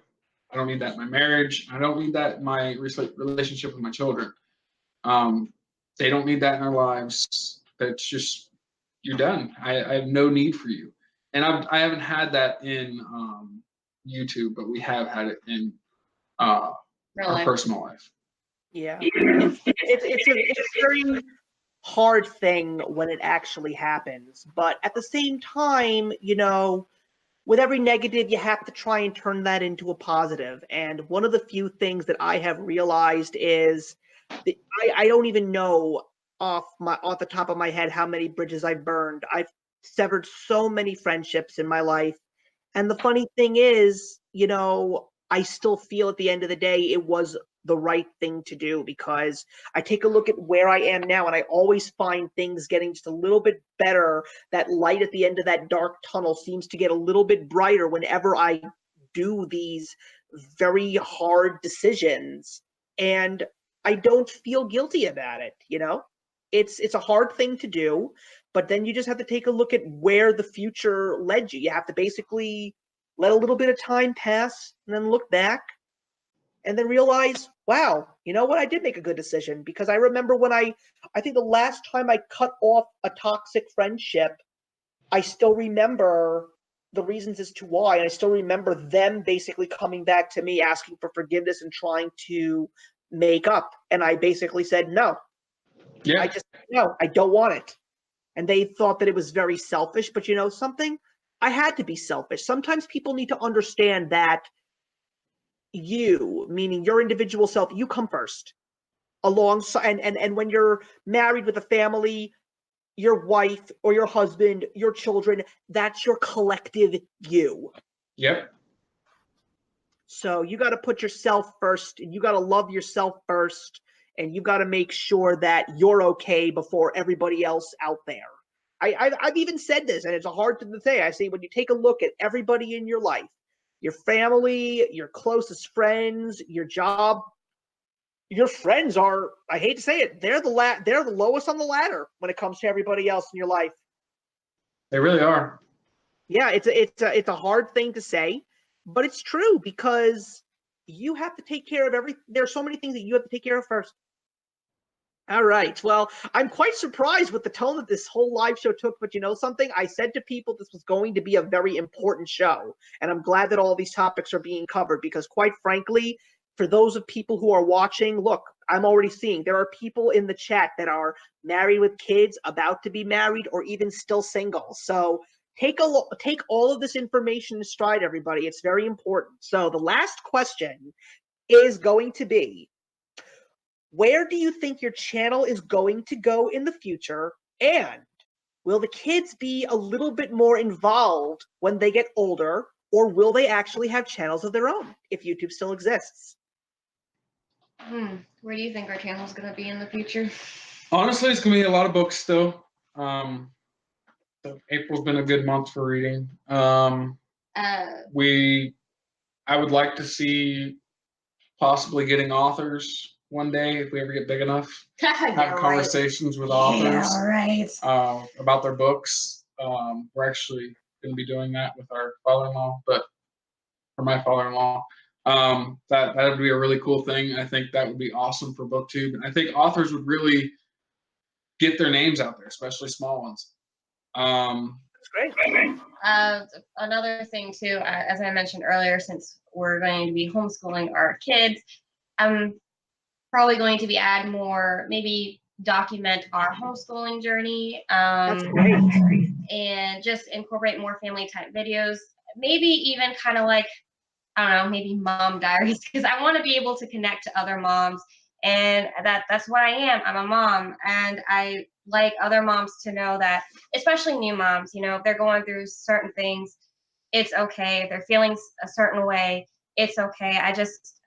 don't need that in my marriage. I don't need that in my relationship with my children. They don't need that in their lives. That's just, you're done. I have no need for you. And I haven't had that in YouTube, but we have had it in our personal life. Yeah, it's a very hard thing when it actually happens. But at the same time, with every negative, you have to try and turn that into a positive. And one of the few things that I have realized is that I don't even know off the top of my head how many bridges I've burned. I've severed so many friendships in my life. And the funny thing is, I still feel at the end of the day it was the right thing to do, because I take a look at where I am now and I always find things getting just a little bit better. That light at the end of that dark tunnel seems to get a little bit brighter whenever I do these very hard decisions, and I don't feel guilty about it. It's a hard thing to do, but then you just have to take a look at where the future led you. You have to basically let a little bit of time pass and then look back and then realize, wow, you know what? I did make a good decision, because I remember when I think the last time I cut off a toxic friendship, I still remember the reasons as to why. And I still remember them basically coming back to me asking for forgiveness and trying to make up. And I basically said, no. Yeah. No, I don't want it. And they thought that it was very selfish, but something? I had to be selfish. Sometimes people need to understand that you, meaning your individual self, you come first. Alongside, and when you're married with a family, your wife or your husband, your children, that's your collective you. Yep. So you got to put yourself first, and you got to love yourself first, and you got to make sure that you're okay before everybody else out there. I've even said this, and it's a hard thing to say. I say, when you take a look at everybody in your life, your family, your closest friends, your job, your friends are, I hate to say it, they're the lowest on the ladder when it comes to everybody else in your life. They really are. Yeah, it's a hard thing to say, but it's true, because you have to take care of there's so many things that you have to take care of first. All right. Well, I'm quite surprised with the tone that this whole live show took, but you know something? I said to people this was going to be a very important show, and I'm glad that all these topics are being covered, because quite frankly, for those of people who are watching, look, I'm already seeing there are people in the chat that are married with kids, about to be married, or even still single. So take all of this information in stride, everybody. It's very important. So the last question is going to be, where do you think your channel is going to go in the future? And will the kids be a little bit more involved when they get older, or will they actually have channels of their own if YouTube still exists? Where do you think our channel is going to be in the future? Honestly, it's going to be a lot of books still. April's been a good month for reading. I would like to see possibly getting authors one day if we ever get big enough. Have conversations with authors about their books. We're actually going to be doing that with our father-in-law, for my father-in-law. That would be a really cool thing. I think that would be awesome for BookTube. And I think authors would really get their names out there, especially small ones. That's great. Another thing too, as I mentioned earlier, since we're going to be homeschooling our kids, I'm probably going to be add more, maybe document our homeschooling journey. That's great. And just incorporate more family type videos. Maybe even kind of like, I don't know, maybe mom diaries, because I want to be able to connect to other moms. And that's what I am. I'm a mom, and I like other moms to know that, especially new moms, if they're going through certain things, it's okay. If they're feeling a certain way, it's okay.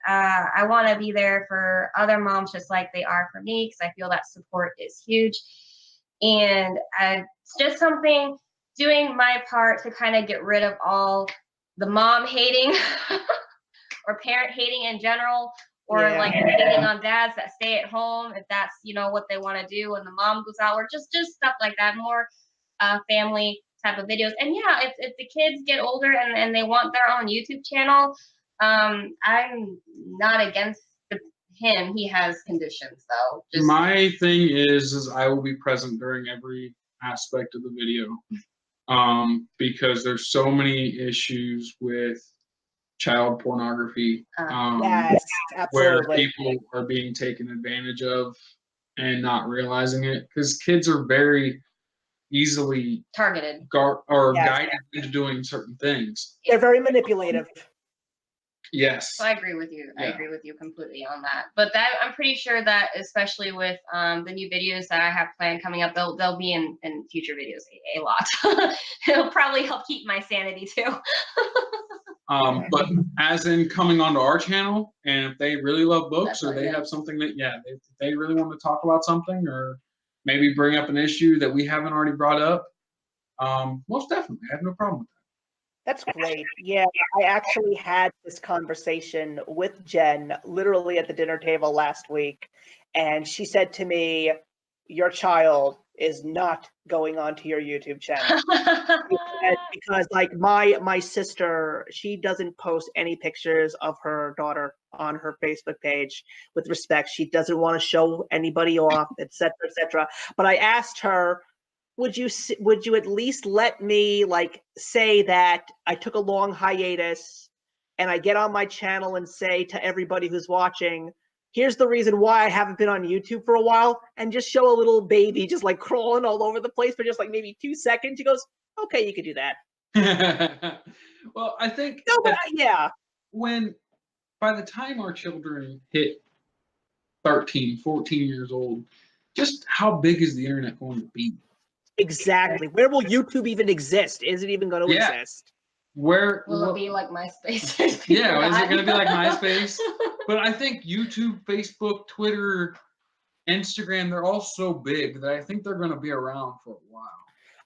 I want to be there for other moms just like they are for me, because I feel that support is huge. And it's just something, doing my part to kind of get rid of all the mom hating or parent hating in general, or like hating on dads that stay at home if that's what they want to do when the mom goes out, or just stuff like that. More family type of videos. And yeah, if the kids get older and they want their own YouTube channel, I'm not against him. He has conditions though. My thing is I will be present during every aspect of the video, because there's so many issues with child pornography, Yes, where absolutely. people are being taken advantage of and not realizing it, because kids are very easily targeted guided into doing certain things. They're very manipulative. Yes. So I agree with you. Yeah. I agree with you completely on that. But that, I'm pretty sure that, especially with the new videos that I have planned coming up, they'll be in future videos a lot. It'll probably help keep my sanity too. But as in coming onto our channel, and if they really love books, or they have something that, they really want to talk about something, or maybe bring up an issue that we haven't already brought up, most definitely, I have no problem with that. That's great. Yeah, I actually had this conversation with Jen literally at the dinner table last week, and she said to me, "Your child is not going onto your YouTube channel." Because like my sister, she doesn't post any pictures of her daughter on her Facebook page with respect. She doesn't want to show anybody off, etc., etc. But I asked her, would you at least let me like say that I took a long hiatus and I get on my channel and say to everybody who's watching, here's the reason why I haven't been on YouTube for a while, and just show a little baby just like crawling all over the place for just like maybe 2 seconds. She goes, okay, you could do that. Well, I think when by the time our children hit 13, 14 years old, just how big is the internet going to be? Exactly. Where will YouTube even exist? Is it even going to exist? Where will it be like MySpace? Yeah, is it going to be like MySpace? But I think YouTube, Facebook, Twitter, Instagram, they're all so big that I think they're going to be around for a while.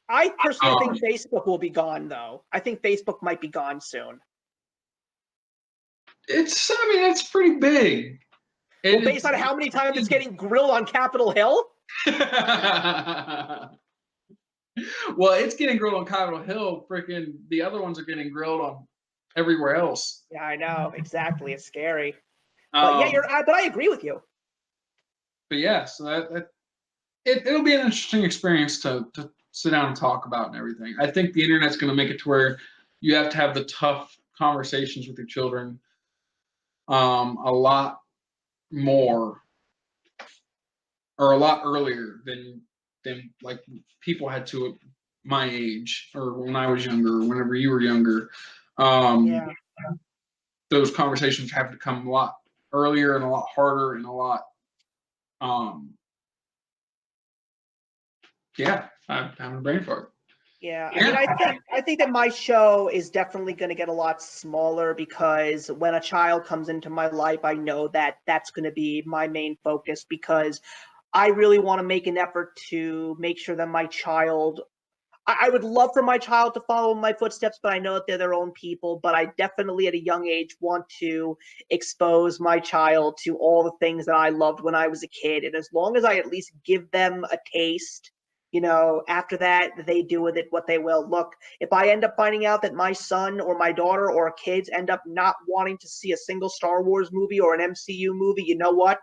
I personally think Facebook will be gone, though. I think Facebook might be gone soon. It's pretty big. Well, based on how many times it's getting grilled on Capitol Hill? Well, it's getting grilled on Capitol Hill. Freaking the other ones are getting grilled on everywhere else. Yeah, I know. Exactly. It's scary. But yeah, but I agree with you. But yeah, so it'll be an interesting experience to sit down and talk about and everything. I think the internet's going to make it to where you have to have the tough conversations with your children a lot more, or a lot earlier than like people had to at my age, or when I was younger, or whenever you were younger. Those conversations have to come a lot earlier and a lot harder and a lot I'm having a brain fart. Yeah, I mean, I think that my show is definitely going to get a lot smaller because when a child comes into my life, I know that that's going to be my main focus because I really want to make an effort to make sure that my child. I would love for my child to follow in my footsteps, but I know that they're their own people. But I definitely, at a young age, want to expose my child to all the things that I loved when I was a kid. And as long as I at least give them a taste, after that, they do with it what they will. Look, if I end up finding out that my son or my daughter or kids end up not wanting to see a single Star Wars movie or an MCU movie, you know what?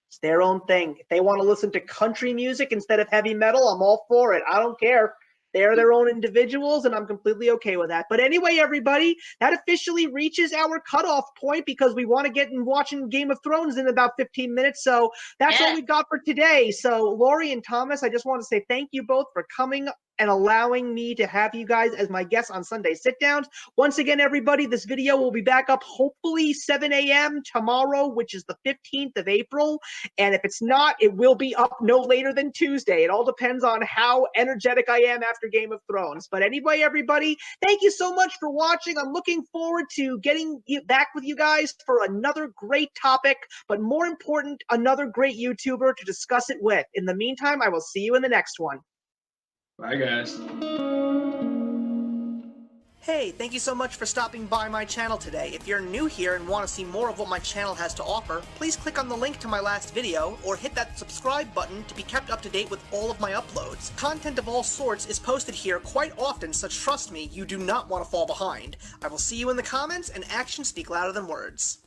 It's their own thing. If they want to listen to country music instead of heavy metal, I'm all for it. I don't care. They're their own individuals, and I'm completely okay with that. But anyway, everybody, that officially reaches our cutoff point because we want to get in watching Game of Thrones in about 15 minutes. So that's all we've got for today. So Lori and Thomas, I just want to say thank you both for coming and allowing me to have you guys as my guests on Sunday Sit Downs. Once again, everybody, this video will be back up hopefully 7 a.m. tomorrow, which is the 15th of April. And if it's not, it will be up no later than Tuesday. It all depends on how energetic I am after Game of Thrones. But anyway, everybody, thank you so much for watching. I'm looking forward to getting back with you guys for another great topic, but more important, another great YouTuber to discuss it with. In the meantime, I will see you in the next one. Bye, guys. Hey, thank you so much for stopping by my channel today. If you're new here and want to see more of what my channel has to offer, please click on the link to my last video or hit that subscribe button to be kept up to date with all of my uploads. Content of all sorts is posted here quite often, so trust me, you do not want to fall behind. I will see you in the comments, and actions speak louder than words.